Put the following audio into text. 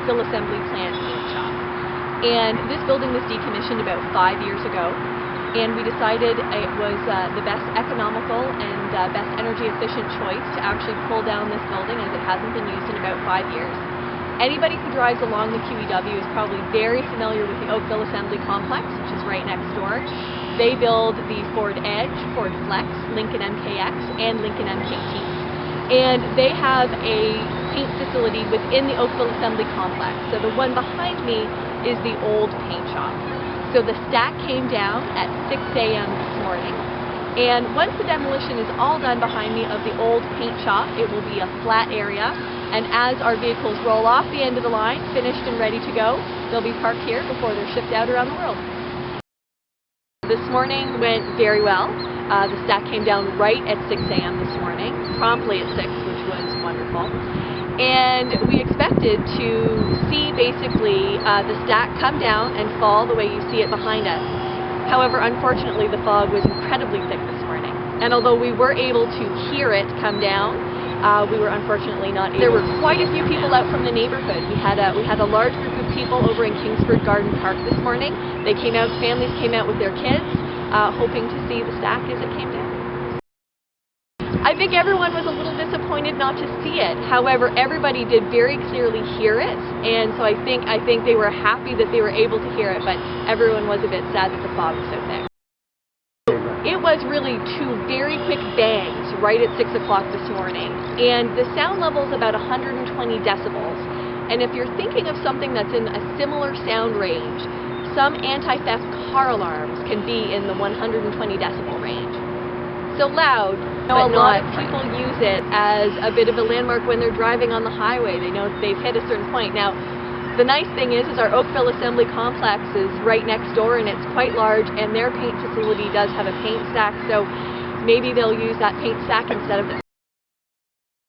Oakville assembly plant paint shop. And this building was decommissioned about 5 years ago, and we decided it was the best economical and best energy efficient choice to actually pull down this building, as it hasn't been used in about 5 years. Anybody who drives along the QEW is probably very familiar with the Oakville Assembly Complex, which is right next door. They build the Ford Edge, Ford Flex, Lincoln MKX, and Lincoln MKT. And they have a paint facility within the Oakville Assembly Complex. So the one behind me is the old paint shop. So the stack came down at 6 a.m. this morning. And once the demolition is all done behind me of the old paint shop, it will be a flat area. And as our vehicles roll off the end of the line, finished and ready to go, they'll be parked here before they're shipped out around the world. This morning went very well. The stack came down right at 6 a.m. this morning, promptly at 6, which was wonderful. And we expected to see basically the stack come down and fall the way you see it behind us. However, unfortunately, the fog was incredibly thick this morning. And although we were able to hear it come down, we were unfortunately not able. There were quite a few people out from the neighborhood. We had a large group of people over in Kingsford Garden Park this morning. They came out, families came out with their kids, hoping to see the stack as it came down. I think everyone was a little disappointed not to see it. However, everybody did very clearly hear it, and so I think they were happy that they were able to hear it, but everyone was a bit sad that the fog was so thick. It was really two very quick bangs right at 6 o'clock this morning, and the sound level is about 120 decibels. And if you're thinking of something that's in a similar sound range, some anti-theft car alarms can be in the 120 decibel range. So loud, but a lot of people use it as a bit of a landmark when they're driving on the highway. They know they've hit a certain point. Now, the nice thing is our Oakville Assembly Complex is right next door, and it's quite large, and their paint facility does have a paint stack, so maybe they'll use that paint stack instead of the